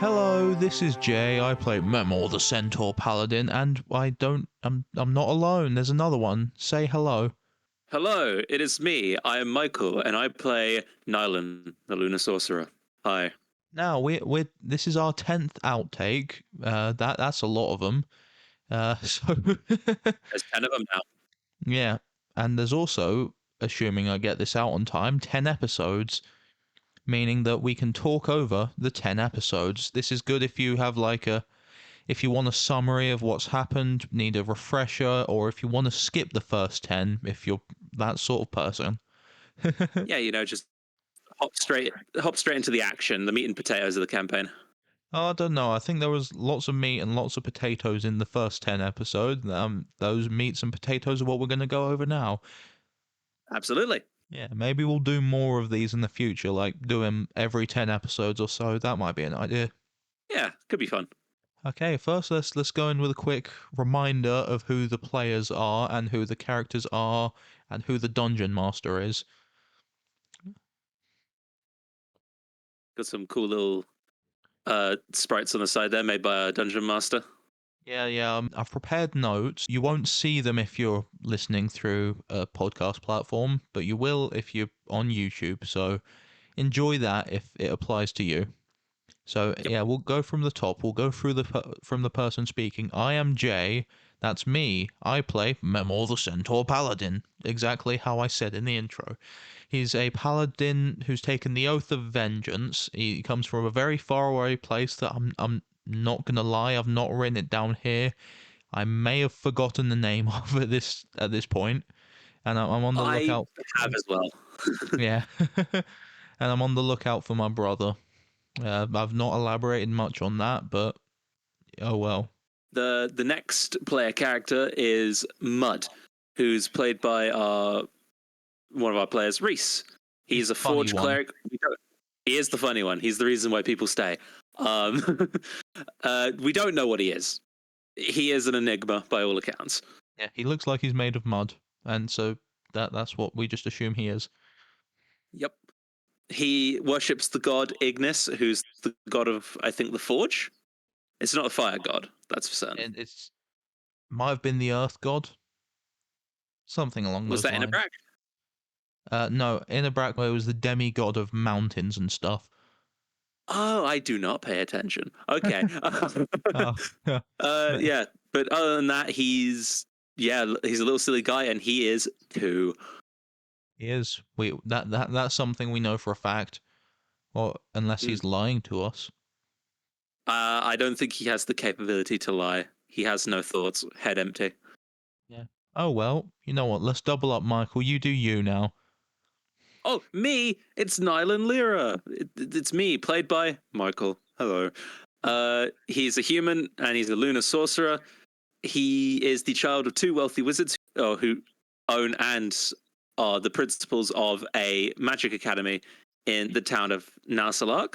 Hello, this is Jay. I play Memor the Centaur Paladin, and I'm not alone. There's another one. Say hello. Hello, it is me. I am Michael, and I play Nylan, the Lunar Sorcerer. Hi. Now this is our 10th outtake. That's a lot of them. So There's 10 of them now. yeah, and there's also, assuming I get this out on time, 10 episodes, meaning that we can talk over the 10 episodes. This is good if you have if you want a summary of what's happened, need a refresher, or if you want to skip the first 10, if you're that sort of person. Yeah, just hop straight into the action, the meat and potatoes of the campaign. I don't know. I think there was lots of meat and lots of potatoes in the first 10 episodes. Those meats and potatoes are what we're going to go over now. Absolutely. Yeah, maybe we'll do more of these in the future, like do them every 10 episodes or so. That might be an idea. Yeah, could be fun. Okay, first let's go in with a quick reminder of who the players are and who the characters are and who the dungeon master is. Got some cool little sprites on the side there made by a dungeon master. Yeah. I've prepared notes. You won't see them if you're listening through a podcast platform, but you will if you're on YouTube. So enjoy that if it applies to you. So Yep. yeah, we'll go from the top. We'll go through from the person speaking. I am Jay. That's me. I play Memor the Centaur Paladin. Exactly how I said in the intro. He's a paladin who's taken the oath of vengeance. He comes from a very far away place that I'm not gonna lie, I've not written it down here. I may have forgotten the name of it at this point, and I'm on the I lookout. have as well. Yeah, and I'm on the lookout for my brother. I've not elaborated much on that, but oh well. The next player character is Mud, who's played by one of our players, Reese. He's He's the a funny forge one. cleric. He is the funny one. He's the reason why people stay. We don't know what he is. He is an enigma by all accounts. Yeah, he looks like he's made of mud, and so that's what we just assume he is. Yep. He worships the god Ignis, who's the god of, I think, the forge. It's not a fire god, that's for certain. And it's might have been the Earth God, something along Was those that lines. Inabrak? No, Inabrakwe was the demigod of mountains and stuff. Oh, I do not pay attention. Okay. Oh, yeah. Yeah, but other than that, he's a little silly guy, and he is too. He is. That's something we know for a fact. Or unless Mm. he's lying to us. I don't think he has the capability to lie. He has no thoughts, head empty. Yeah. Oh well, you know what? Let's double up, Michael. You do you now. Oh, me! It's Nylan Lyra. It's me, played by Michael. Hello. He's a human and he's a lunar sorcerer. He is the child of two wealthy wizards who own and are the principals of a magic academy in the town of Nasalark.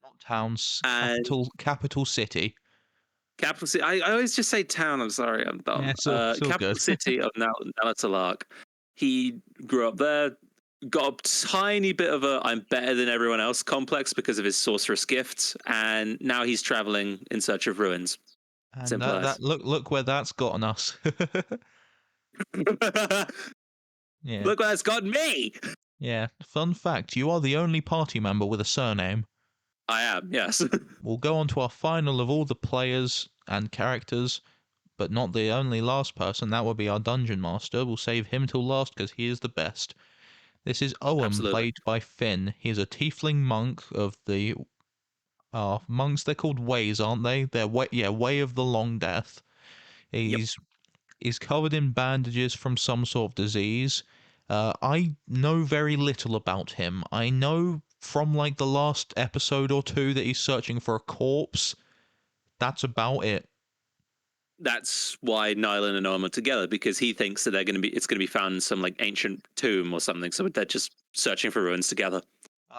Not towns, And capital city. capital city. I always just say town. I'm sorry, I'm dumb. Yeah, so Capital good. city of Nasalark. He grew up there. Got a tiny bit of a I'm better than everyone else complex because of his sorceress gifts, and now he's traveling in search of ruins. And Simple that as. look where that's gotten us. Yeah. Look what that's gotten me! Yeah. Fun fact, you are the only party member with a surname. I am, yes. We'll go on to our final of all the players and characters, but not the only last person. That would be our dungeon master. We'll save him till last because he is the best. This is Owen, Absolutely. played by Finn. He's a tiefling monk of the monks. They're called ways, aren't they? They're way of the long death. Yep. He's covered in bandages from some sort of disease. I know very little about him. I know from like the last episode or two that he's searching for a corpse. That's about it. That's why Nylan and Owen are together, because he thinks that it's gonna be found in some like ancient tomb or something. So they're just searching for ruins together.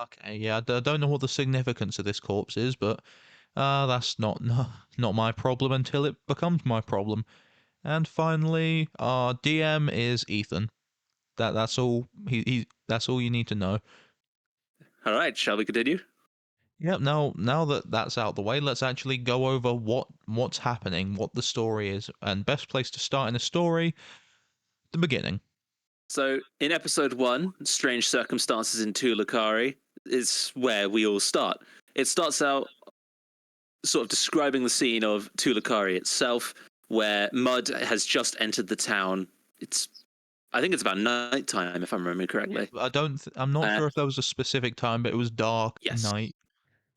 Okay, yeah, I don't know what the significance of this corpse is, but that's not my problem until it becomes my problem. And finally, our DM is Ethan. That's all that's all you need to know. All right, shall we continue? Yep. Now that that's out the way, let's actually go over what's happening, what the story is, and best place to start in a story, the beginning. So in episode 1, Strange Circumstances in Tulakari is where we all start. It starts out sort of describing the scene of Tulakari itself, where Mud has just entered the town. I think it's about nighttime, if I'm remembering correctly. I'm not Uh, sure if there was a specific time, but it was dark yes. night.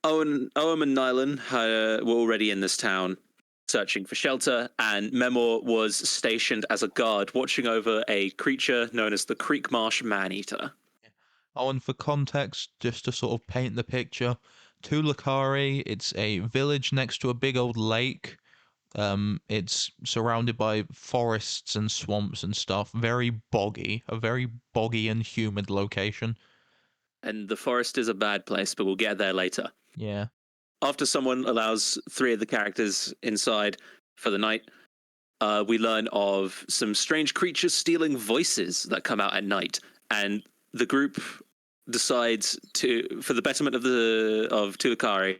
Owen and Nylan were already in this town searching for shelter, and Memor was stationed as a guard watching over a creature known as the Creek Marsh Man-Eater. Oh, and for context, just to sort of paint the picture, Tulakari, it's a village next to a big old lake. It's surrounded by forests and swamps and stuff. A very boggy and humid location. And the forest is a bad place, but we'll get there later. Yeah. After someone allows 3 of the characters inside for the night, we learn of some strange creatures stealing voices that come out at night, and the group decides to, for the betterment of Tulakari,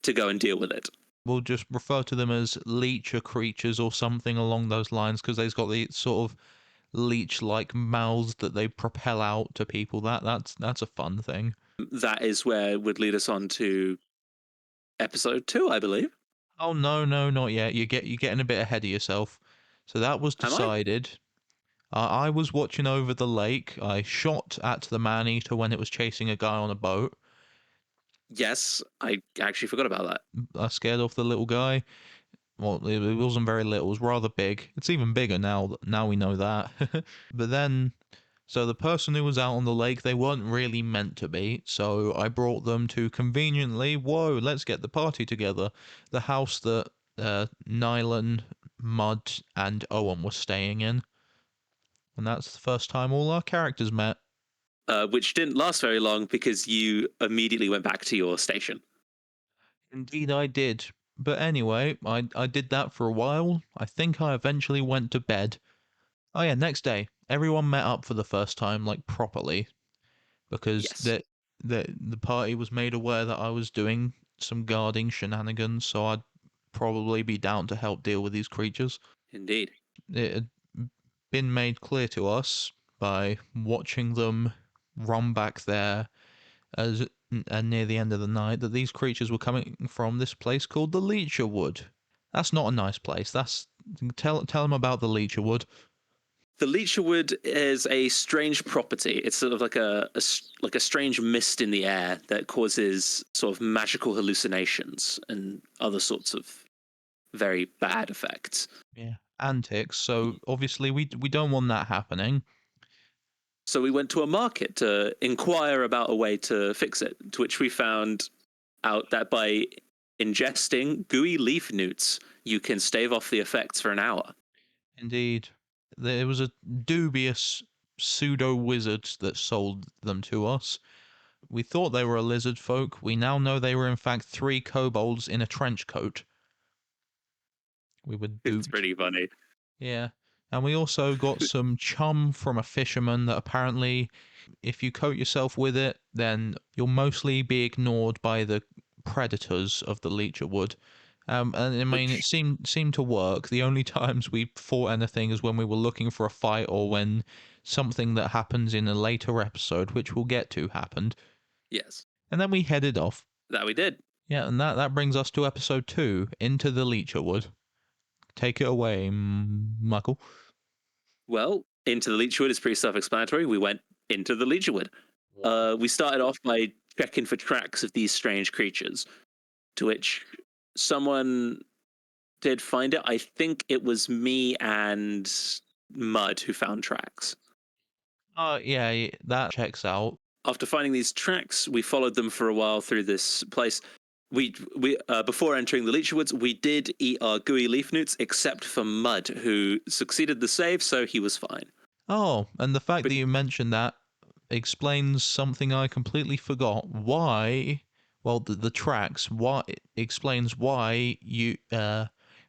to go and deal with it. We'll just refer to them as leecher creatures or something along those lines because they've got the sort of leech-like mouths that they propel out to people. That's a fun thing. That is where it would lead us on to episode 2, I believe. Oh no, no, not yet. You're getting a bit ahead of yourself. So that was Am I? decided. I was watching over the lake. I shot at the man-eater when it was chasing a guy on a boat. Yes, I actually forgot about that. I scared off the little guy. Well, it wasn't very little. It was rather big. It's even bigger now. Now we know that. But then, so the person who was out on the lake, they weren't really meant to be. So I brought them to conveniently, whoa, let's get the party together. The house that Nylan, Mud, and Owen were staying in. And that's the first time all our characters met. Which didn't last very long because you immediately went back to your station. Indeed, I did. But anyway, I did that for a while. I think I eventually went to bed. Oh yeah, next day, everyone met up for the first time, like properly, because Yes, the party was made aware that I was doing some guarding shenanigans, so I'd probably be down to help deal with these creatures. indeed. It had been made clear to us by watching them run back there as near the end of the night that these creatures were coming from this place called the Leecher Wood. That's not a nice place. That's tell them about the Leecher Wood. The Leechwood is a strange property. It's sort of like like a strange mist in the air that causes sort of magical hallucinations and other sorts of very bad effects. Yeah, antics. So obviously we don't want that happening. So we went to a market to inquire about a way to fix it, to which we found out that by ingesting gooey leaf newts, you can stave off the effects for an hour. Indeed, there was a dubious pseudo wizard that sold them to us. We thought they were a lizard folk. We now know they were in fact 3 kobolds in a trench coat. We were It's duped. pretty funny. Yeah. And we also got some chum from a fisherman that apparently, if you coat yourself with it, then you'll mostly be ignored by the predators of the Leecher Wood. And I mean, it Which, seemed to work. The only times we fought anything is when we were looking for a fight or when something that happens in a later episode, which we'll get to, happened. yes, And then we headed off. that we did. Yeah, and that brings us to episode 2, Into the Leecher Wood. Take it away, Michael. Well, into the Leechwood is pretty self-explanatory. We went into the Leechwood. Why? We started off by checking for tracks of these strange creatures, to which someone did find it. I think it was me and Mud who found tracks. Yeah, that checks out. After finding these tracks, we followed them for a while through this place. We before entering the Leechwoods, we did eat our gooey leaf newts, except for Mud, who succeeded the save, so he was fine. Oh, and the fact But that you mentioned that explains something I completely forgot. Why? Well, the tracks. Why it explains why you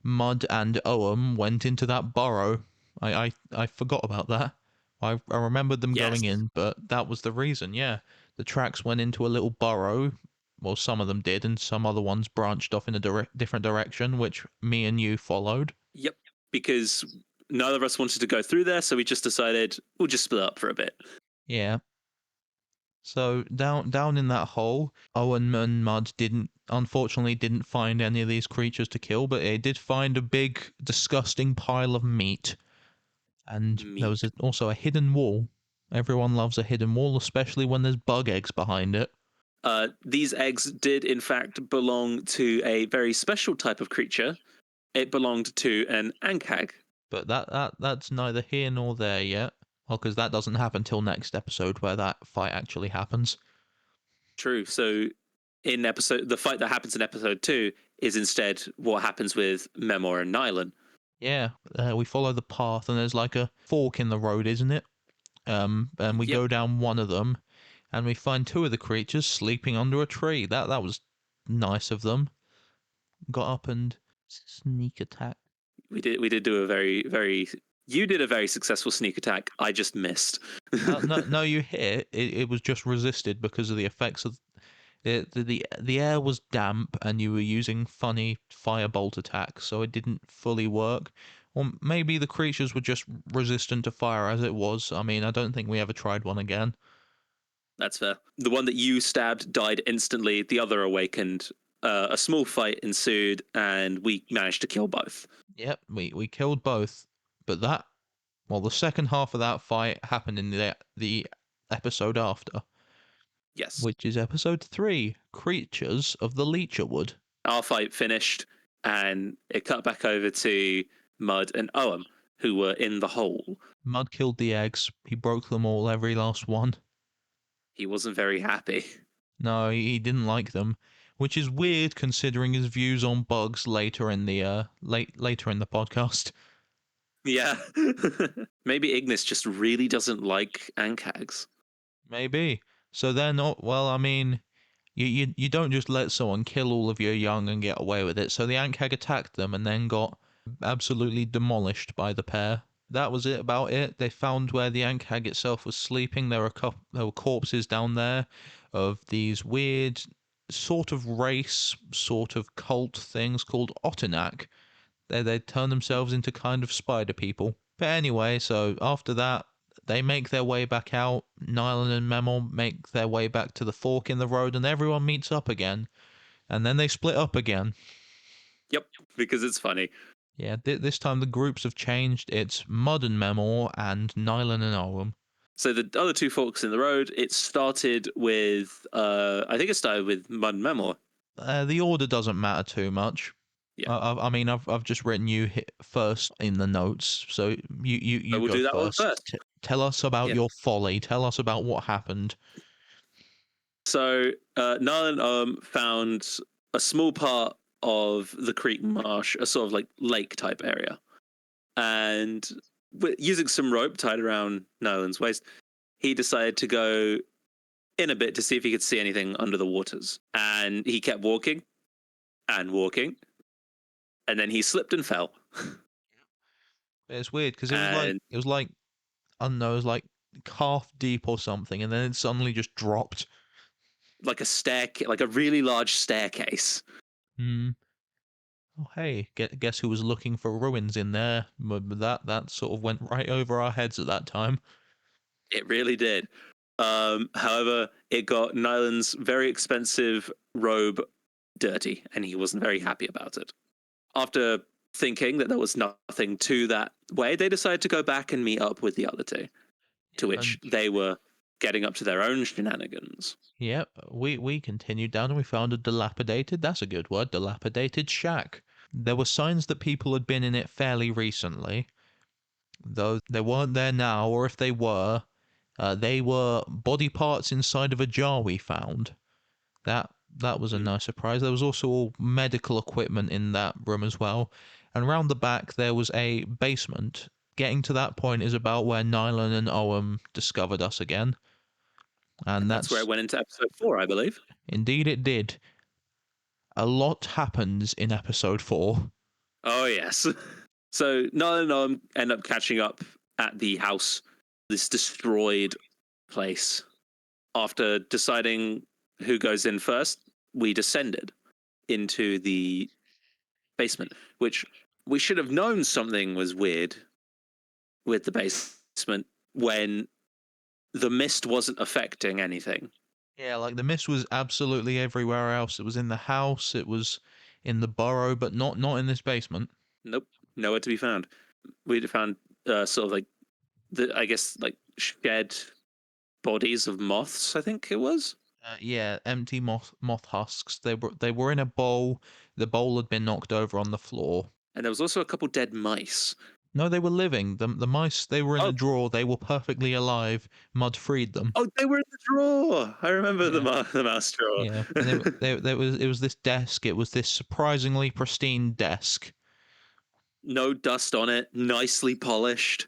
Mud and Oam went into that burrow. I forgot about that. I remembered them yes, going in, but that was the reason. Yeah, the tracks went into a little burrow Well, some of them did, and some other ones branched off in a different direction, which me and you followed. Yep, because neither of us wanted to go through there, so we just decided we'll just split up for a bit. Yeah. So down in that hole, Owen and Mud unfortunately didn't find any of these creatures to kill, but they did find a big, disgusting pile of meat. And there Meat. was also a hidden wall. Everyone loves a hidden wall, especially when there's bug eggs behind it. These eggs did, in fact, belong to a very special type of creature. It belonged to an ankag. But that's neither here nor there yet. Well, because that doesn't happen till next episode, where that fight actually happens. True. So, the fight that happens in episode 2 is instead what happens with Memor and Nylan. Yeah, we follow the path, and there's like a fork in the road, isn't it? And we Yep. go down one of them, and we find two of the creatures sleeping under a tree. That was nice of them. Got up and sneak attack. We did do a very, very. You did a very successful sneak attack. I just missed. No, you hit it. It was just resisted because of the effects of the air was damp, and you were using funny firebolt attacks, so it didn't fully work. Or maybe the creatures were just resistant to fire as it was. I mean, I don't think we ever tried one again. That's fair. The one that you stabbed died instantly. The other awakened. A small fight ensued, and we managed to kill both. Yep, we killed both, but the second half of that fight happened in the episode after, Yes. which is episode 3, Creatures of the Leecherwood. Our fight finished, and it cut back over to Mud and Oam, who were in the hole. Mud killed the eggs. He broke them all, every last one. He wasn't very happy. No, he didn't like them, which is weird considering his views on bugs later in the later in the podcast. Yeah. Maybe Ignis just really doesn't like Ankags. Maybe. So they're not, well, I mean, you don't just let someone kill all of your young and get away with it. So the Ankhag attacked them and then got absolutely demolished by the pair. That was it about it. They found where the Ankhag itself was sleeping. There were corpses down there of these weird sort of race, sort of cult things called Otinak. They turn themselves into kind of spider people. But anyway, so after that, they make their way back out. Nylan and Memor make their way back to the fork in the road, and everyone meets up again. And then they split up again. Yep, because it's funny. Yeah, this time the groups have changed. It's Mud and Memor and Nylan and Oam. So the other two forks in the road, it started with, I think it started with Mud and Memor. The order doesn't matter too much. Yeah. I mean, I've just written you first in the notes, so you we'll go do that one first. first. Tell us about Yeah. your folly. Tell us about what happened. So Nylan found a small part of the creek marsh, a sort of like lake type area. And using some rope tied around Nylan's waist, he decided to go in a bit to see if he could see anything under the waters. And he kept walking and walking. And then he slipped and fell. It's weird because And it was like I don't know, it was like calf deep or something, and then it suddenly just dropped. like a really large staircase. Hmm. Oh hey, guess who was looking for ruins in there? But that sort of went right over our heads at that time. It really did. However, it got Nylan's very expensive robe dirty, and he wasn't very happy about it. After thinking that there was nothing to that way, they decided to go back and meet up with the other two, to which they were getting up to their own shenanigans. Yep, we continued down and we found a dilapidated, that's a good word, dilapidated shack. There were signs that people had been in it fairly recently, though they weren't there now, or if they were body parts inside of a jar we found. That was a nice surprise. There was also all medical equipment in that room as well. And round the back there was a basement. Getting to that point is about where Nylan and Oam discovered us again. And that's where it went into episode 4, I believe. Indeed it did. A lot happens in episode 4. Oh, yes. So Nylan and Oam end up catching up at the house, this destroyed place. After deciding who goes in first, we descended into the basement, which we should have known something was weird with the basement when the mist wasn't affecting anything. Yeah, like the mist was absolutely everywhere else. It was in the house, it was in the burrow, but not in this basement. Nope, nowhere to be found. We'd found sort of like I guess like shed bodies of moths. I think it was. Yeah, empty moth husks. They were in a bowl. The bowl had been knocked over on the floor. And there was also a couple dead mice. No, they were living. The mice, they were in Oh, the drawer. They were perfectly alive. Mud freed them. oh, they were in the drawer. I remember Yeah. the mouse drawer. Yeah, and it was this desk. It was this surprisingly pristine desk. No dust on it. Nicely polished.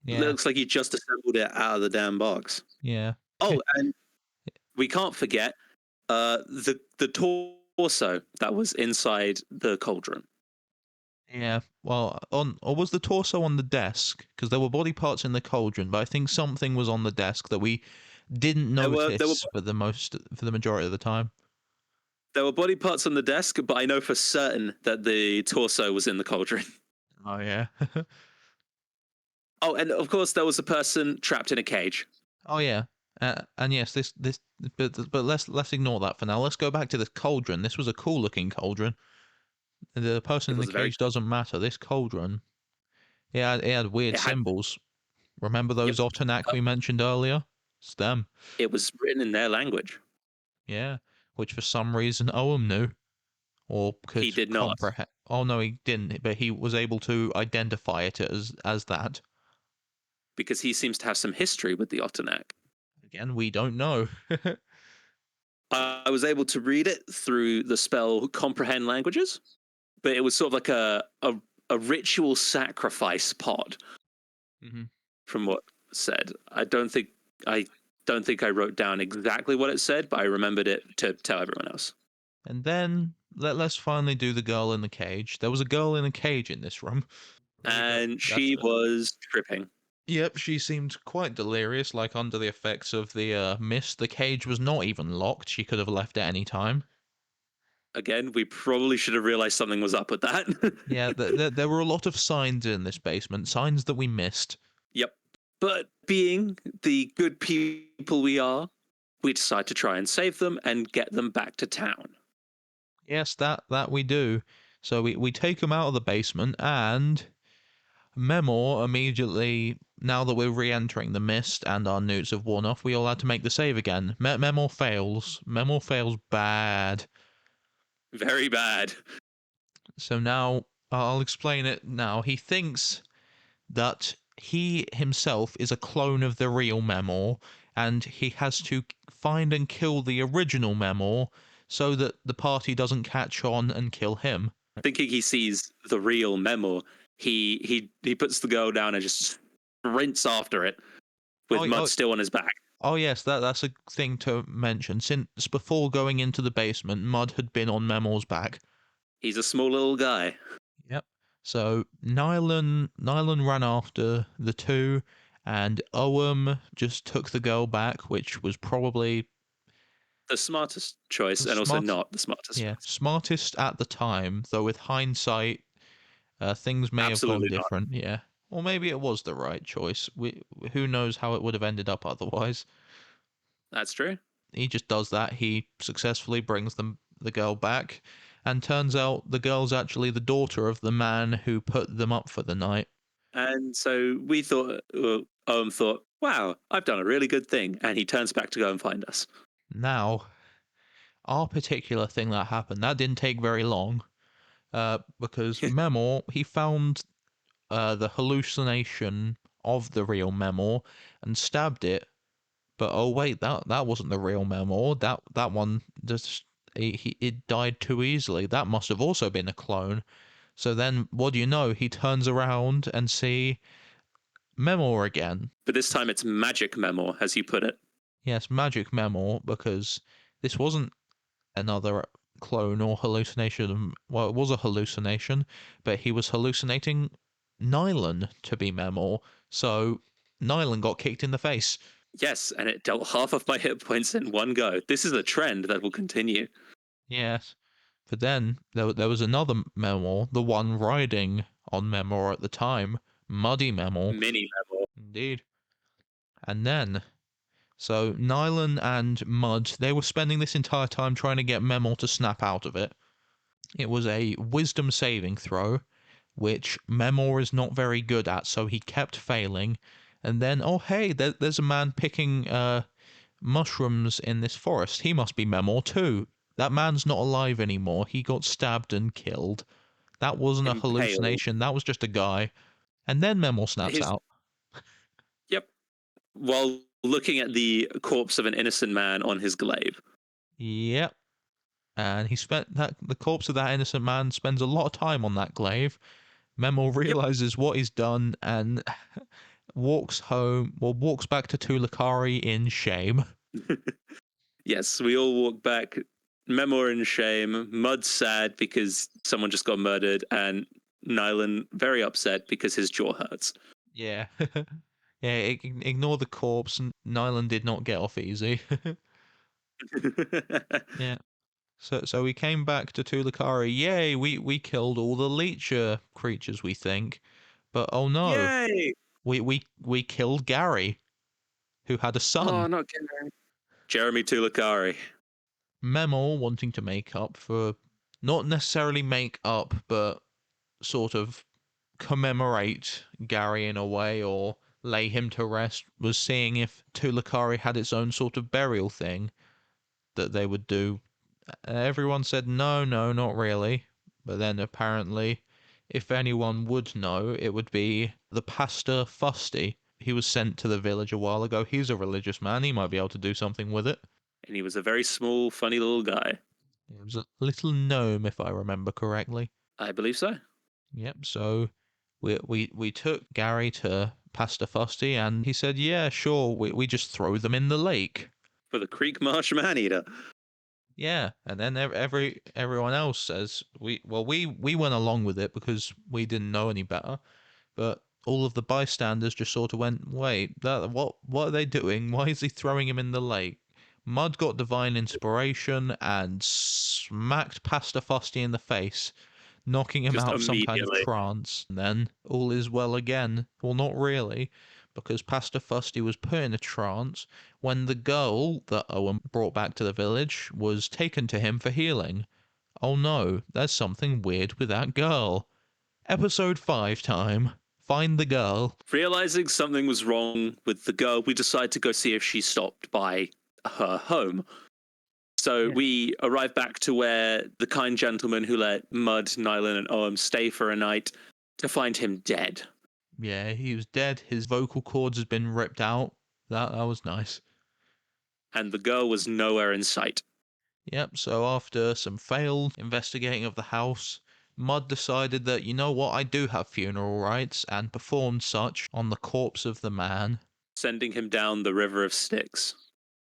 Yeah, Looks like you just assembled it out of the damn box. yeah, Oh, and we can't forget the torso that was inside the cauldron. yeah. Well, or was the torso on the desk? Because there were body parts in the cauldron, but I think something was on the desk that we didn't There were notice for the majority of the time. there were body parts on the desk, but I know for certain that the torso was in the cauldron. Oh yeah. Oh, and of course there was a person trapped in a cage. Oh yeah. And yes, but let's ignore that for now. Let's go back to the cauldron. This was a cool looking cauldron. The person It in the was very. cage doesn't matter. This cauldron, it had weird It had. symbols. Remember Yep. those Otanak we mentioned earlier? It's them. It was written in their language. Yeah. Which for some reason Owen knew. Or He could did not, comprehend. Oh no, he didn't, but he was able to identify it as that. because he seems to have some history with the Otanak. Again, we don't know. I was able to read it through the spell comprehend languages, but it was sort of like a ritual sacrifice pod, hmm from what it said. I don't think I wrote down exactly what it said, but I remembered it to tell everyone else. And then let's finally do the girl in the cage. There was a girl in a cage in this room. There we go. And That's she it. was tripping. Yep, she seemed quite delirious, like under the effects of the mist. The cage was not even locked. She could have left at any time. Again, we probably should have realized something was up with that. Yeah, there were a lot of signs in this basement, signs that we missed. Yep. But being the good people we are, we decide to try and save them and get them back to town. Yes, that we do. So we take them out of the basement, and Memor immediately, now that we're re-entering the mist and our newts have worn off, we all had to make the save again. Memor fails. Memor fails bad. Very bad. So now, I'll explain it now. He thinks that he himself is a clone of the real Memor, and he has to find and kill the original Memor so that the party doesn't catch on and kill him. Thinking he sees the real Memor, he puts the girl down and just sprints after it with Oh, Mud oh, still on his back. oh yes, that's a thing to mention. Since before going into the basement, Mud had been on Memor's back. He's a small little guy. Yep. So Nylan ran after the two, and Owen just took the girl back, which was probably The smartest choice, the and also smart, not the smartest yeah, choice. smartest at the time. Though with hindsight, things may have gone Absolutely not. different. Yeah, or maybe it was the right choice. Who knows how it would have ended up otherwise. That's true. He just does that. He successfully brings the girl back, and turns out the girl's actually the daughter of the man who put them up for the night. And so we thought, Owen thought, wow, I've done a really good thing. And he turns back to go and find us. Now, our particular thing that happened, that didn't take very long, because Memor, he found the hallucination of the real Memor and stabbed it. But oh wait, that wasn't the real Memor. That one just it died too easily. That must have also been a clone. So then, what do you know? He turns around and see Memor again. But this time it's magic Memor, as you put it. Yes, magic Memor, because this wasn't another clone or hallucination. Well, it was a hallucination, but he was hallucinating Nylan to be Memor. So Nylan got kicked in the face. Yes, and it dealt half of my hit points in one go. This is a trend that will continue. Yes. But then there was another Memor, the one riding on Memor at the time, Muddy Memor. Mini level. Indeed. And then, so Nylan and Mud, they were spending this entire time trying to get Memor to snap out of it. It was a wisdom saving throw, which Memor is not very good at, so he kept failing. And then, oh hey, there's a man picking mushrooms in this forest. He must be Memor too. That man's not alive anymore. He got stabbed and killed. That wasn't a Impaled. hallucination. That was just a guy. And then Memor snaps His out. Yep. While looking at the corpse of an innocent man on his glaive. Yep. And he spent the corpse of that innocent man spends a lot of time on that glaive. Memor Yep. realizes what he's done and walks home, well, walks back to Tulakari in shame. Yes, we all walk back. Memor in shame. Mud sad because someone just got murdered, and Nylan very upset because his jaw hurts. Yeah. Yeah, ignore the corpse. Nyland did not get off easy. Yeah. So we came back to Tulakari. Yay, we killed all the leecher creatures, we think. But oh no, Yay! we killed Gary, who had a Oh, son. not Gary. Jeremy Tulakari. Memor wanting to make up for, not necessarily make up, but sort of commemorate Gary in a way or lay him to rest, was seeing if Tulakari had its own sort of burial thing that they would do. Everyone said no, no, not really. But then apparently, if anyone would know, it would be the pastor Fusty. He was sent to the village a while ago. He's a religious man. He might be able to do something with it. And he was a very small, funny little guy. It was a little gnome, if I remember correctly. I believe so. Yep. So we took Gary to Pastor Fusty, and he said, "Yeah, sure. We just throw them in the lake." For the Creek Marsh Maneater. Yeah, and then everyone else says we went along with it because we didn't know any better, but all of the bystanders just sort of went, "Wait, what are they doing? Why is he throwing him in the lake?" Mud got divine inspiration and smacked Pastor Fosty in the face, knocking him Just out of some kind of immediately. trance. And then all is well again. Well, not really, because Pastor Fusty was put in a trance when the girl that Owen brought back to the village was taken to him for healing. Oh no, there's something weird with that girl. Episode 5 time. Find the girl. Realizing something was wrong with the girl, we decide to go see if she stopped by her home. So Yeah. we arrive back to where the kind gentleman who let Mud, Nylan, and Oam stay for a night to find him dead. Yeah, he was dead. His vocal cords had been ripped out. That was nice. And the girl was nowhere in sight. Yep, so after some failed investigating of the house, Mud decided that, you know what, I do have funeral rites, and performed such on the corpse of the man. Sending him down the river of Styx.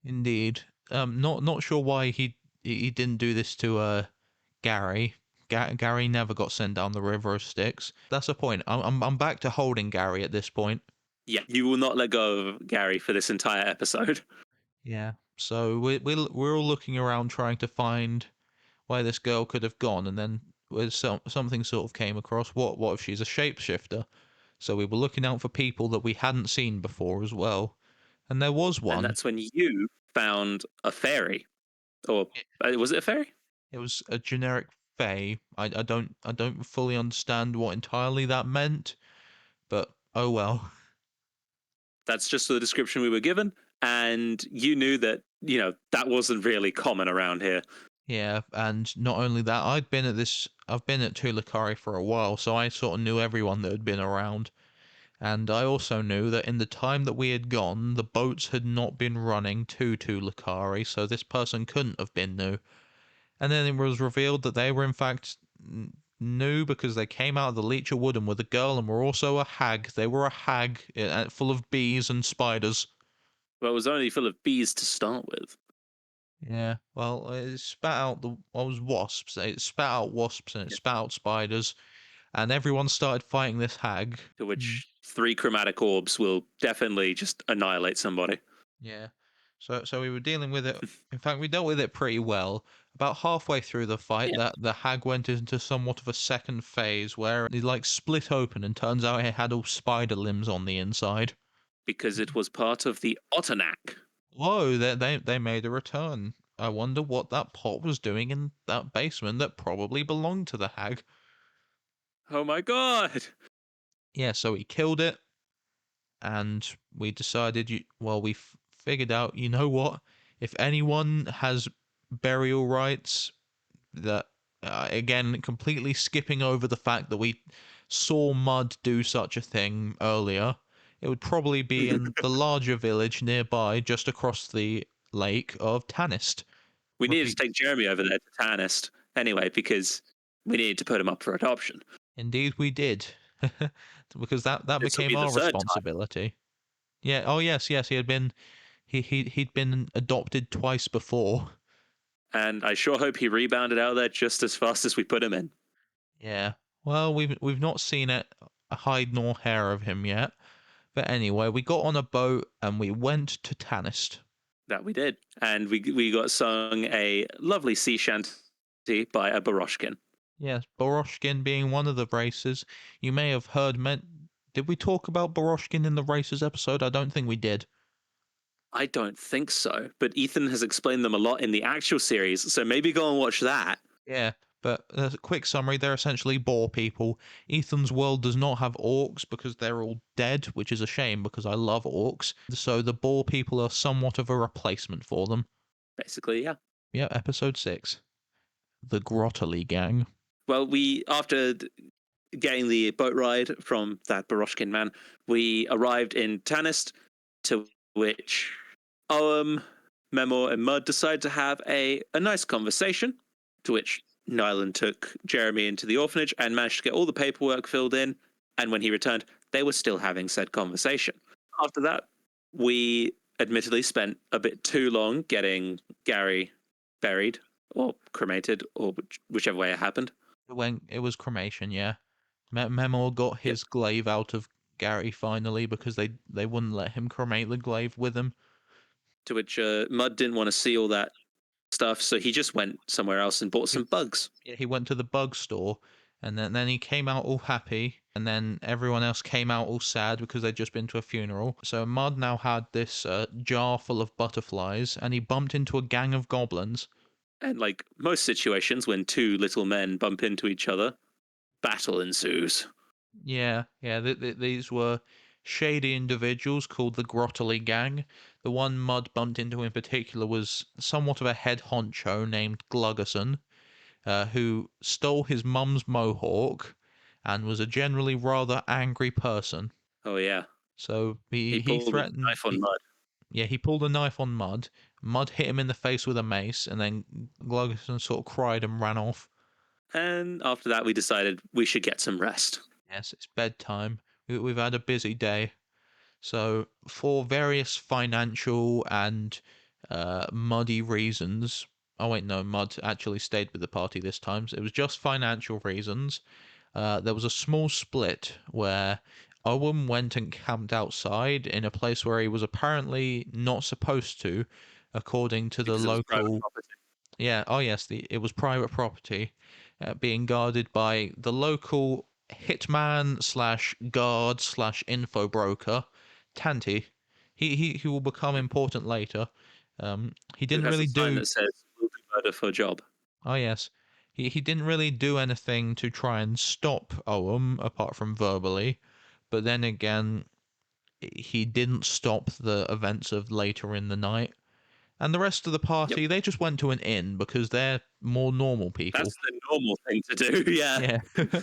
Indeed. Not sure why he didn't do this to Gary. Gary never got sent down the river of Styx. That's the point. I'm back to holding Gary at this point. Yeah, you will not let go of Gary for this entire episode. Yeah. So we're all looking around trying to find where this girl could have gone, and then something sort of came across. What if she's a shapeshifter? So we were looking out for people that we hadn't seen before as well, and there was And one. that's when you found a fairy. Or It, was it a fairy? it was a generic fae. I don't fully understand what entirely that meant, but oh well. That's just the description we were given. And you knew that, that wasn't really common around here. Yeah, and not only that, I've been at Tulakari for a while, so I sort of knew everyone that had been around. And I also knew that in the time that we had gone, the boats had not been running to Tulakari, so this person couldn't have been new. And then it was revealed that they were in fact new because they came out of the Leecher Wooden with a girl and were also a hag. They were a hag full of bees and spiders. Well, it was only full of bees to start with. Yeah, well, it spat out was wasps. It spat out wasps and it Yeah. spat out spiders, and everyone started fighting this hag. To which 3 chromatic orbs will definitely just annihilate somebody. Yeah. So we were dealing with it. In fact, we dealt with it pretty well. About halfway through the fight, Yeah, that the hag went into somewhat of a second phase where it like split open and turns out it had all spider limbs on the inside. because it was part of the Otternack. Whoa, they made a return. I wonder what that pot was doing in that basement that probably belonged to the hag. Oh my god! Yeah, so he killed it, and we decided, well, we figured out, you know what? If anyone has burial rites that, again, completely skipping over the fact that we saw Mud do such a thing earlier, it would probably be in the larger village nearby, just across the lake of Tanist. We needed to Repeat. take Jeremy over there to Tarnist anyway, because we needed to put him up for adoption. Indeed, we did, because that This will became be the our third time, responsibility. Yeah. Oh yes, yes. He had been he'd been adopted twice before. and I sure hope he rebounded out of there just as fast as we put him in. Yeah. Well, we've not seen a hide nor hair of him yet. But anyway, we got on a boat and we went to Tanist. That we did, and we got sung a lovely sea shanty by a Baroshkin. Yes, Boroshkin being one of the races. You may have heard. Did we talk about Boroshkin in the races episode? I don't think we did. I don't think so, but Ethan has explained them a lot in the actual series, so maybe go and watch that. Yeah, but as a quick summary, they're essentially boar people. Ethan's world does not have orcs because they're all dead, which is a shame because I love orcs. So the boar people are somewhat of a replacement for them. Basically, yeah. Yeah, episode 6. The Grotterly Gang. Well, we after getting the boat ride from that Baroshkin man, we arrived in Tanist, to which Memor, and Mud decided to have a nice conversation, to which Nyland took Jeremy into the orphanage and managed to get all the paperwork filled in. And when he returned, they were still having said conversation. After that, we admittedly spent a bit too long getting Gary buried or cremated, or whichever way it happened. It was cremation, yeah. Memor got Yep. his glaive out of Gary finally because they wouldn't let him cremate the glaive with him. To which Mud didn't want to see all that stuff, so he just went somewhere else and bought He, some bugs. yeah, he went to the bug store, and then he came out all happy, and then everyone else came out all sad because they'd just been to a funeral. So Mud now had this jar full of butterflies, and he bumped into a gang of goblins. And like most situations, when two little men bump into each other, battle ensues. Yeah, yeah. These were shady individuals called the Grotterly Gang. The one Mud bumped into in particular was somewhat of a head honcho named Gluggerson, who stole his mum's mohawk and was a generally rather angry person. Oh yeah, So he he pulled a threatened. knife on Mud, Yeah, he pulled a knife on Mud. Mud hit him in the face with a mace, and then Gluggerson sort of cried and ran off. and after that, we decided we should get some rest. Yes, it's bedtime. We've had a busy day. So, for various financial and muddy reasons, oh wait, no, Mud actually stayed with the party this time. So it was just financial reasons. There was a small split where Owen went and camped outside in a place where he was apparently not supposed to, according to the Because it was private local. property. Yeah, oh yes, it was private property, being guarded by the local hitman slash guard slash info broker, Tanti. He will become important later. He Who didn't has a really sign do. that says "We'll do murder for a job." Oh yes, he didn't really do anything to try and stop Owen apart from verbally, but then again, he didn't stop the events of later in the night. And the rest of the Yep, party, they just went to an inn because they're more normal people. that's the normal thing to do. Yeah, Yeah.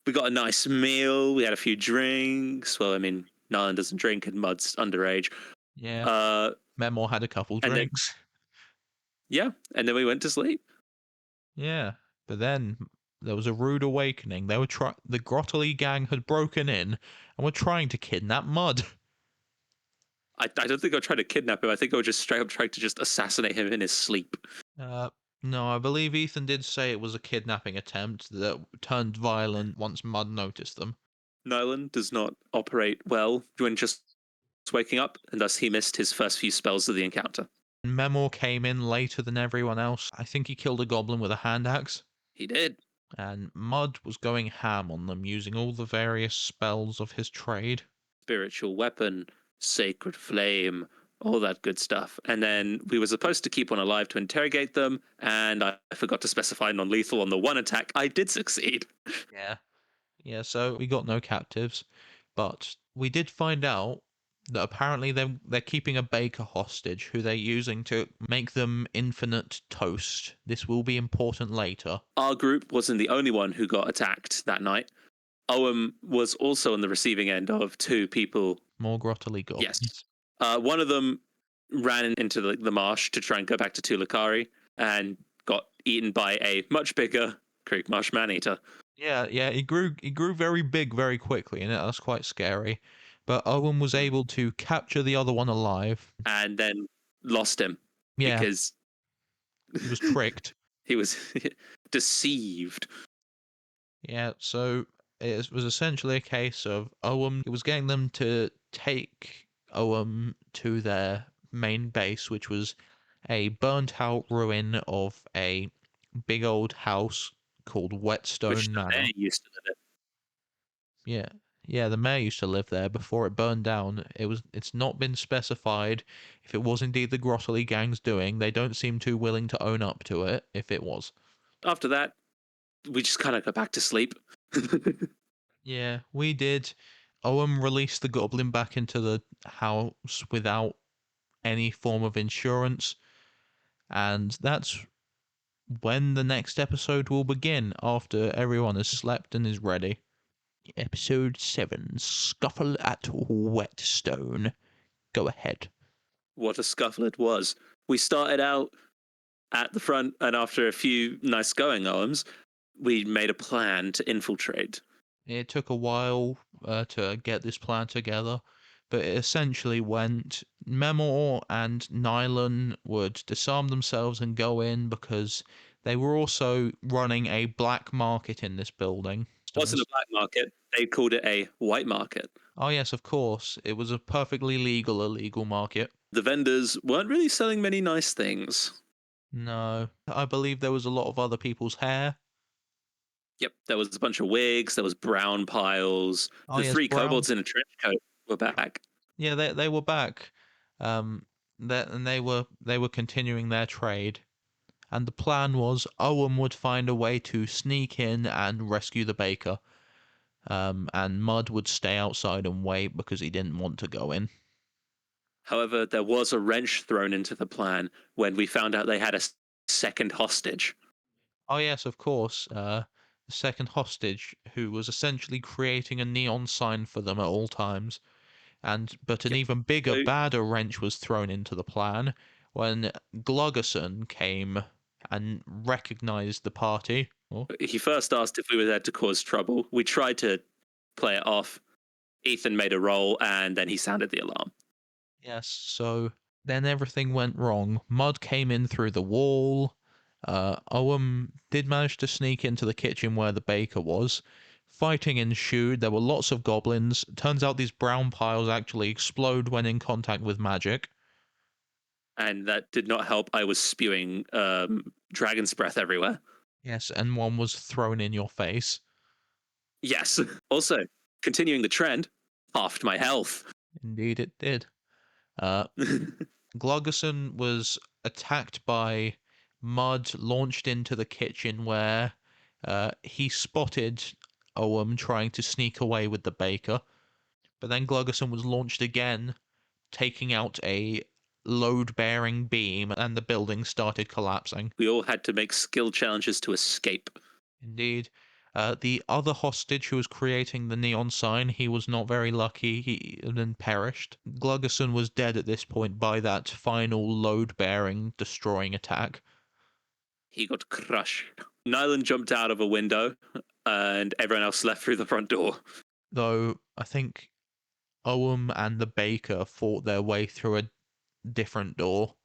we got a nice meal. We had a few drinks. Well, I mean, Nolan doesn't drink, and Mud's underage. Yeah. Uh, Memor had a couple and then drinks. yeah, and then we went to sleep. Yeah. But then there was a rude awakening. The Grotterly gang had broken in and were trying to kidnap Mud. I don't think I tried to kidnap him. I think I was just straight up trying to just assassinate him in his sleep. Uh, no, I believe Ethan did say it was a kidnapping attempt that turned violent once Mud noticed them. Nyland does not operate well when just waking up, and thus he missed his first few spells of the encounter. Memor came in later than everyone else. I think he killed a goblin with a hand axe. He did. And Mud was going ham on them, using all the various spells of his trade. Spiritual weapon, sacred flame, all that good stuff. And then we were supposed to keep one alive to interrogate them, and I forgot to specify non-lethal on the one attack. I did succeed. Yeah. Yeah, so we got no captives, but we did find out that apparently they're keeping a baker hostage who they're using to make them infinite toast. This will be important later. Our group wasn't the only one who got attacked that night. Owen was also on the receiving end of two people. More grotty Yes. goblins. One of them ran into the marsh to try and go back to Tulakari and got eaten by a much bigger creek marsh man-eater. Yeah, he grew very big very quickly, and that was quite scary. But Owen was able to capture the other one alive. And then lost him Yeah, because he was tricked. he was deceived. Yeah, so it was essentially a case of Owen. It was getting them to take Owen to their main base, which was a burnt out ruin of a big old house called Which Whetstone the mayor Manor. used to live Yeah. Yeah, the mayor used to live there before it burned down. It's not been specified if it was indeed the Grotterly gang's doing. They don't seem too willing to own up to it if it was. in. After that, we just kind of go back to sleep. Yeah, we did. Owen released the goblin back into the house without any form of insurance, and that's when the next episode will begin after everyone has slept and is ready. Episode 7, Scuffle at Whetstone. Go ahead. What a scuffle it was. We started out at the front, and after a few nice going arms, we made a plan to infiltrate. It took a while to get this plan together, but it essentially went Memor and Nylon would disarm themselves and go in because they were also running a black market in this building. It wasn't a black market, they called it a white market. Oh, yes, of course. It was a perfectly legal, illegal market. The vendors weren't really selling many nice things. No, I believe there was a lot of other people's hair. Yep, there was a bunch of wigs, there was brown piles. Oh, The yes, three brown. kobolds in a trench coat were back. Yeah, they were back. And they were continuing their trade. And the plan was Owen would find a way to sneak in and rescue the baker. And Mud would stay outside and wait because he didn't want to go in. However, there was a wrench thrown into the plan when we found out they had a second hostage. Oh yes, of course. The second hostage, who was essentially creating a neon sign for them at all times. But an Yep. even bigger, So badder wrench was thrown into the plan when Gluggerson came and recognized the party. Oh, he first asked if we were there to cause trouble. We tried to play it off. Ethan made a roll, and then he sounded the alarm. yes, so then everything went wrong. Mud came in through the wall. Owen did manage to sneak into the kitchen where the baker was. Fighting ensued. There were lots of goblins. Turns out these brown piles actually explode when in contact with magic. And that did not help. I was spewing dragon's breath everywhere. Yes, and one was thrown in your face. Yes. Also, continuing the trend, halved my health. Indeed, it did. Gluggerson was attacked by mud, launched into the kitchen where he spotted Owen trying to sneak away with the baker. But then Gluggerson was launched again, taking out a load-bearing beam, and the building started collapsing. We all had to make skill challenges to escape. Indeed. The other hostage who was creating the neon sign, he was not very lucky. He then perished. Gluggerson was dead at this point by that final load-bearing, destroying attack. He got crushed. Nyland jumped out of a window, and everyone else left through the front door. Though, I think Owen and the baker fought their way through a different door.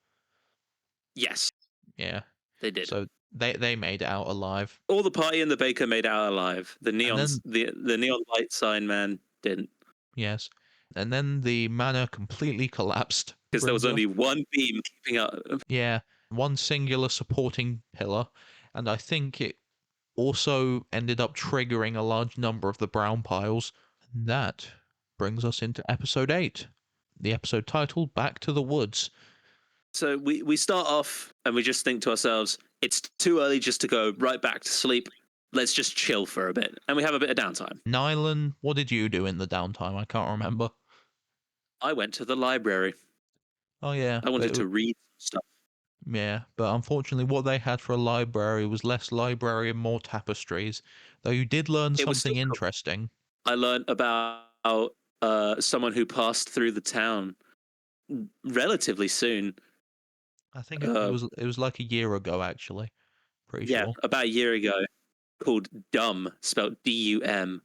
Yes, Yeah. they did. So they made it out alive. All the party and the baker made out alive. The And then, the neon light sign man didn't. yes. And then the manor completely collapsed. because there was Brings us, only one beam keeping up. yeah, one singular supporting pillar, and I think it also ended up triggering a large number of the brown piles. And that brings us into episode 8, the episode titled Back to the Woods. So we start off and we just think to ourselves, it's too early just to go right back to sleep. Let's just chill for a bit. And we have a bit of downtime. Nylan, what did you do in the downtime? I can't remember. I went to the library. Oh yeah, I wanted to read stuff. yeah, but unfortunately what they had for a library was less library and more tapestries. Though you did learn It was something still cool. interesting. I learned about someone who passed through the town relatively soon. I think Uh, it was like a year ago actually. Pretty yeah, sure. about a year ago, called Dum, spelled D-U-M,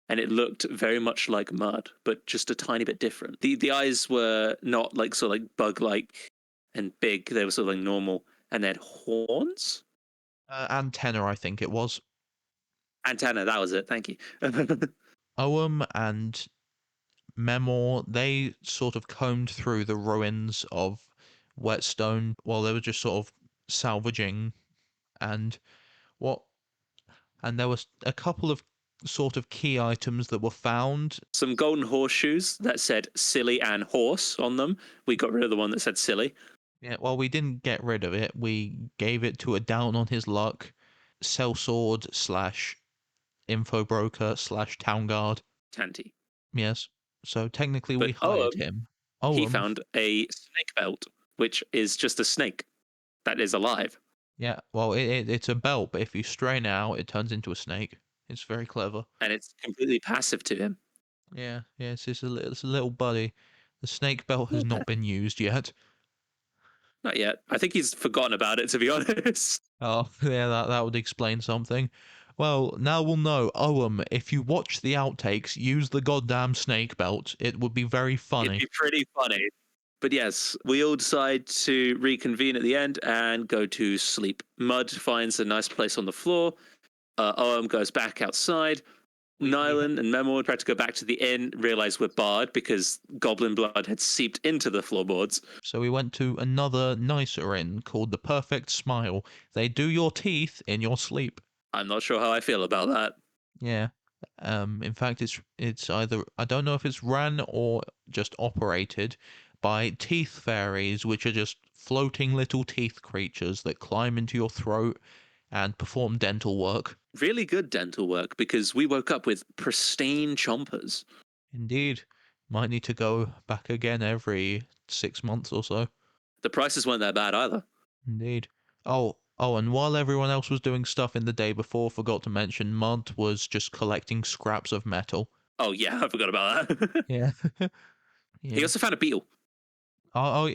and it looked very much like mud, but just a tiny bit different. The eyes were not like sort of like bug-like and big; they were sort of like normal, and they had horns, Antenna, I think it was. antenna. That was it. Thank you. Oam and Memor, they sort of combed through the ruins of Whetstone while they were just sort of salvaging and what and there was a couple of sort of key items that were found. Some golden horseshoes that said "silly" and "horse" on them. We got rid of the one that said "silly." Yeah, well, we didn't get rid of it. We gave it to a down on his luck sellsword slash info broker slash town guard. Tanty. Yes. So technically we But hired him. he Oam, found a snake belt, which is just a snake that is alive. yeah, well, it's a belt, but if you strain it out, it turns into a snake. It's very clever. And it's completely passive to him. Yeah, yeah, it's a little buddy. The snake belt has Little not pet. been used yet. Not yet. I think he's forgotten about it, to be honest. Oh, yeah, that would explain something. Well, now we'll know. Oam, if you watch the outtakes, use the goddamn snake belt. It would be very It'd funny. be pretty funny. But yes, we all decide to reconvene at the end and go to sleep. Mud finds a nice place on the floor. Oam goes back outside. We Nylan and Memor try to go back to the inn, realize we're barred because goblin blood had seeped into the floorboards. So we went to another nicer inn called the Perfect Smile. They do your teeth in your sleep. I'm not sure how I feel about that. Yeah. In fact, it's either I don't know if it's ran or just operated by teeth fairies, which are just floating little teeth creatures that climb into your throat and perform dental work. Really good dental work because we woke up with pristine chompers. Indeed, might need to go back again every 6 months or so. The prices weren't that bad either. Indeed. Oh, and while everyone else was doing stuff in the day before, forgot to mention, Mudd was just collecting scraps of metal. Oh, yeah, I forgot about that. Yeah. He Yeah. also found a beetle.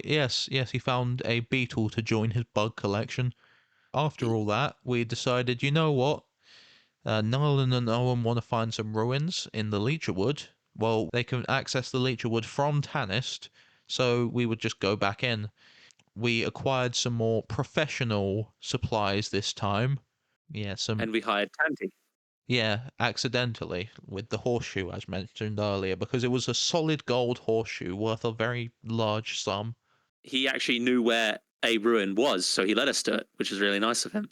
Yes, he found a beetle to join his bug collection. After all that, we decided, you know what? Nolan and Owen want to find some ruins in the Leecherwood. Well, they can access the Leecherwood from Tanist, so we would just go back in. We acquired some more professional supplies this time. Yeah, And we hired Tanty. accidentally with the horseshoe, as mentioned earlier, because it was a solid gold horseshoe worth a very large sum. He actually knew where a ruin was, so he let us do it, which is really nice of him.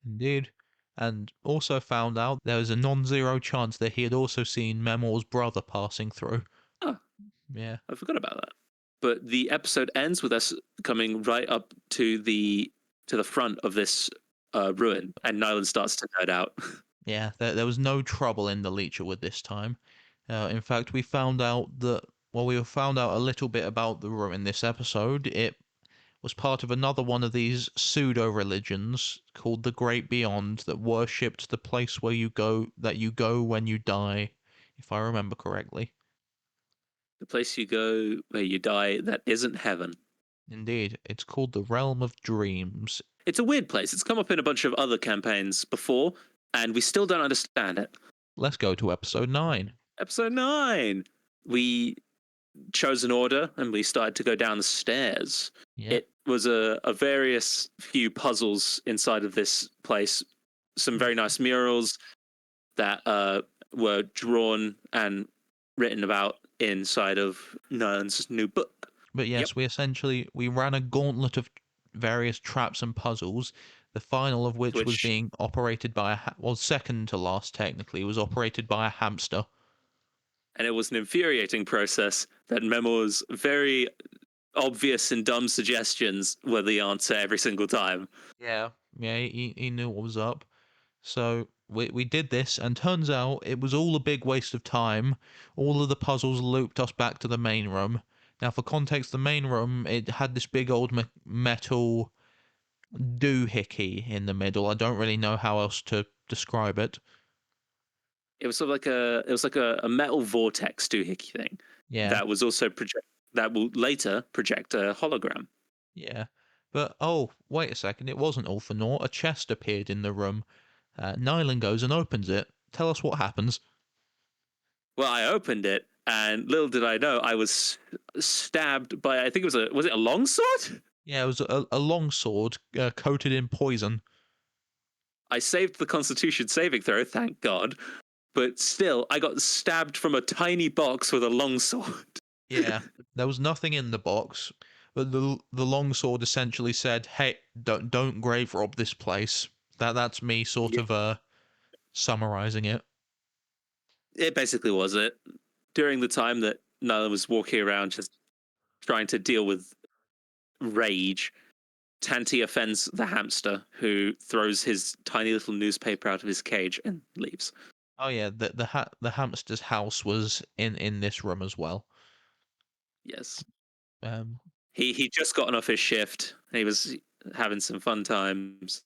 Indeed. And also found out there was a non-zero chance that he had also seen Memor's brother passing through. Oh, Yeah. I forgot about that. But the episode ends with us coming right up to the front of this ruin, and Nyland starts to nerd out. Yeah, there was no trouble in the Leecherwood this time. In fact, we found out that, well, we found out a little bit about the ruin this episode. It was part of another one of these pseudo-religions called the Great Beyond that worshipped the place where you go when you die, if I remember correctly. The place you go where you die that isn't heaven. Indeed, it's called the Realm of Dreams. It's a weird place. It's come up in a bunch of other campaigns before, and we still don't understand it. Let's go to episode 9. Episode 9. We chose an order and we started to go down the stairs. Yeah. It was a various few puzzles inside of this place. Some very nice murals that were drawn and written about inside of Nern's new book. But Yep. yes, we ran a gauntlet of various traps and puzzles. The final of which was Which being operated by well, second to last technically, was operated by a hamster. and it was an infuriating process that Memo's very obvious and dumb suggestions were the answer every single time. Yeah, yeah, he knew what was up. So we did this, and turns out it was all a big waste of time. All of the puzzles looped us back to the main room. Now, for context, the main room, it had this big old metal doohickey in the middle. I don't really know how else to describe it. It was sort of like a metal vortex doohickey thing Yeah, that was also that will later project a hologram. yeah. But, oh, wait a second, it wasn't all for naught. A chest appeared in the room. Nylan goes and opens it. Tell us what happens. Well, I opened it, and little did I know, I was stabbed by, I think it was it a longsword? Yeah, it was a long sword coated in poison. I saved the Constitution saving throw, thank God. But still, I got stabbed from a tiny box with a longsword. Yeah, there was nothing in the box, but the longsword essentially said, "Hey, don't grave rob this place." That's me sort Yeah, of summarizing it. it basically was it. During the time that Nyla was walking around just trying to deal with rage, Tanti offends the hamster, who throws his tiny little newspaper out of his cage and leaves. Oh yeah, the hamster's house was in this room as well. Yes. Um, He just gotten off his shift. He was having some fun times,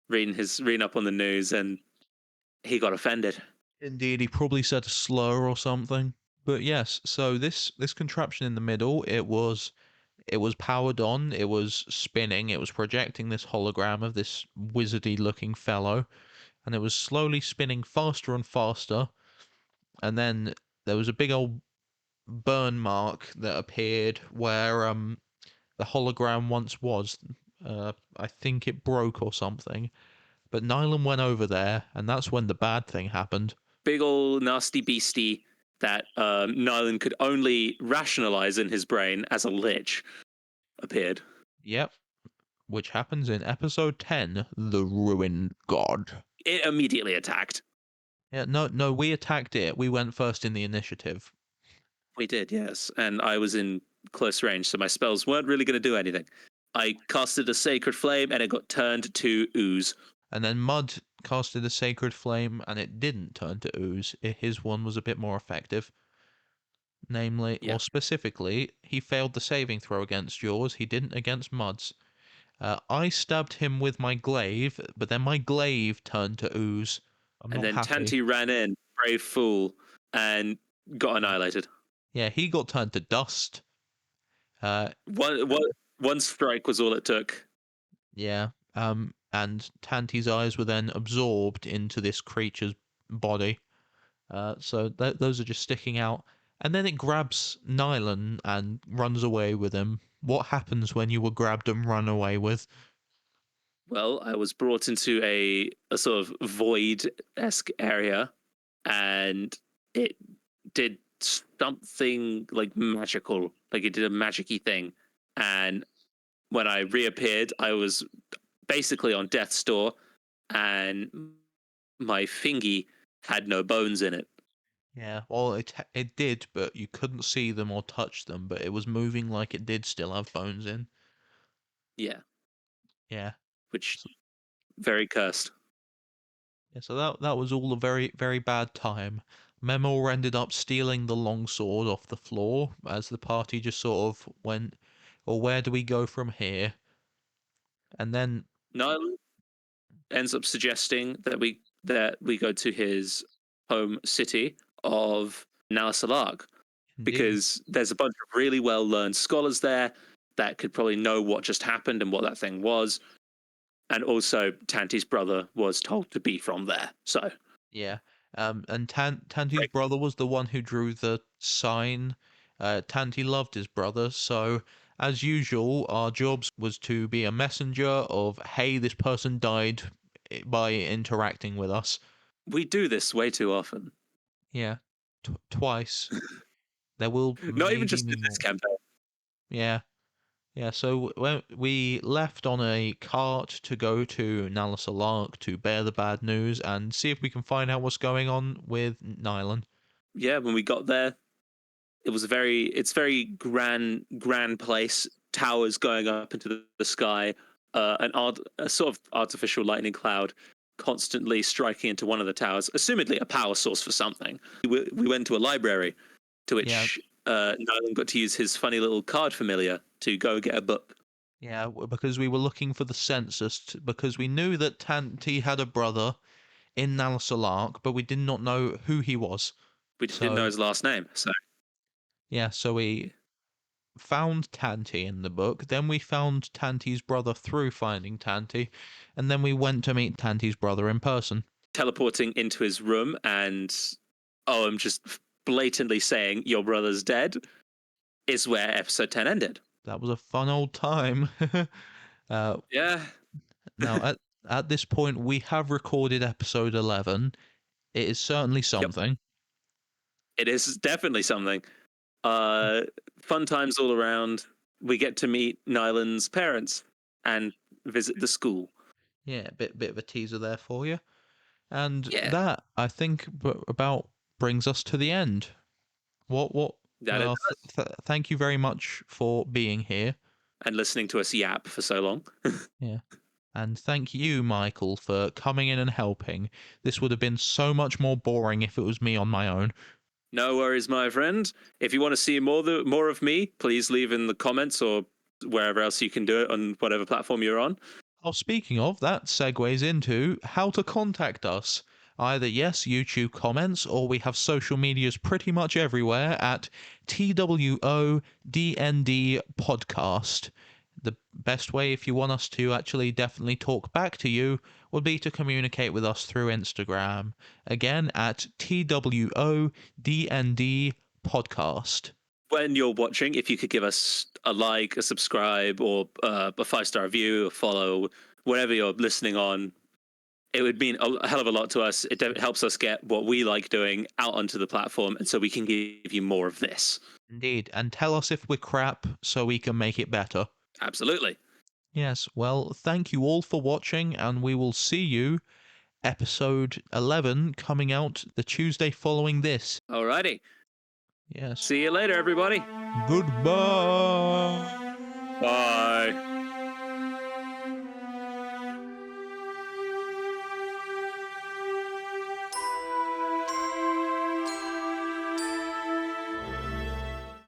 reading up on the news, and he got offended. Indeed, he probably said a slur or something. But yes, so this contraption in the middle, it was powered on, it was spinning, it was projecting this hologram of this wizardy looking fellow, and it was slowly spinning faster and faster. And then there was a big old burn mark that appeared where the hologram once was. I think it broke or something. But Nylan went over there, and that's when the bad thing happened. Big old nasty beastie that Nylan could only rationalize in his brain as a lich appeared. Yep, which happens in episode 10, The Ruined God. It immediately attacked. Yeah, no, we attacked it. We went first in the initiative. We did, yes. And I was in close range, so my spells weren't really going to do anything. I casted a Sacred Flame and it got turned to ooze. And then Mud casted a Sacred Flame, and it didn't turn to ooze. His one was a bit more effective. Namely, Yeah. or specifically, he failed the saving throw against yours. He didn't against Mud's. I stabbed him with my glaive, but then my glaive turned to ooze. I'm And not then happy. Tanti ran in, brave fool, and got annihilated. Yeah, he got turned to dust. Uh, One strike was all it took. yeah. And Tanti's eyes were then absorbed into this creature's body. So those are just sticking out. And then it grabs Nylan and runs away with him. What happens when you were grabbed and run away with? Well, I was brought into a sort of void esque area, and it did something like magical, like it did a magicy thing. And when I reappeared, I was basically on death's door, and my fingy had no bones in it. Yeah, well, it did, but you couldn't see them or touch them, but it was moving like it did still have bones in. Yeah, Yeah. which So, very cursed. yeah, so that was all a very, very bad time. Memor ended up stealing the longsword off the floor as the party just sort of went, well, where do we go from here? And then, Nyla ends up suggesting that we go to his home city of Nalasalag, indeed, because there's a bunch of really well learned scholars there that could probably know what just happened and what that thing was. And also, Tanti's brother was told to be from there. So, yeah. And Tanti's great. brother was the one who drew the sign. Tanti loved his brother, so as usual, our jobs was to be a messenger of, hey, this person died by interacting with us. We do this way too often. Yeah, twice. There will Not even maybe just be in this more. campaign. Yeah. Yeah, so when we left on a cart to go to Nalasalark to bear the bad news and see if we can find out what's going on with Nylan. Yeah, when we got there, it's very grand place. Towers going up into the sky, a sort of artificial lightning cloud constantly striking into one of the towers, assumedly a power source for something. We went to a library, to Yeah, which Nylan got to use his funny little card familiar to go get a book. yeah, because we were looking for the census, because we knew that Tanti had a brother in Nalasalark, but we did not know who he was. We didn't know So, his last name, so yeah, so we found Tanti in the book, then we found Tanti's brother through finding Tanti, and then we went to meet Tanti's brother in person. teleporting into his room and I'm just blatantly saying your brother's dead is where episode 10 ended. That was a fun old time. uh, Yeah. Now, at this point, we have recorded episode 11. It is certainly Yep. something. It is definitely something. Uh, Fun times all around. We get to meet Nylan's parents and visit the school. Yeah, bit of a teaser there for you. And Yeah, that, I think, about brings us to the end. What? that it does. Thank you very much for being here. And listening to us yap for so long. Yeah. And thank you, Michael, for coming in and helping. This would have been so much more boring if it was me on my own. No worries, my friend. If you want to see more of me, please leave in the comments or wherever else you can do it on whatever platform you're on. Oh, speaking of, that segues into how to contact us. Either, yes, YouTube comments, or we have social medias pretty much everywhere at TWODND podcast. The best way, if you want us to actually definitely talk back to you, would be to communicate with us through Instagram. Again, at TWODND podcast. When you're watching, if you could give us a like, a subscribe, or a 5-star review, a follow, whatever you're listening on, it would mean a hell of a lot to us. It helps us get what we like doing out onto the platform, and so we can give you more of this. Indeed, and tell us if we're crap so we can make it better. Absolutely. Yes, well, thank you all for watching, and we will see you episode 11 coming out the Tuesday following this. Alrighty. Yes. See you later, everybody. Goodbye. Bye.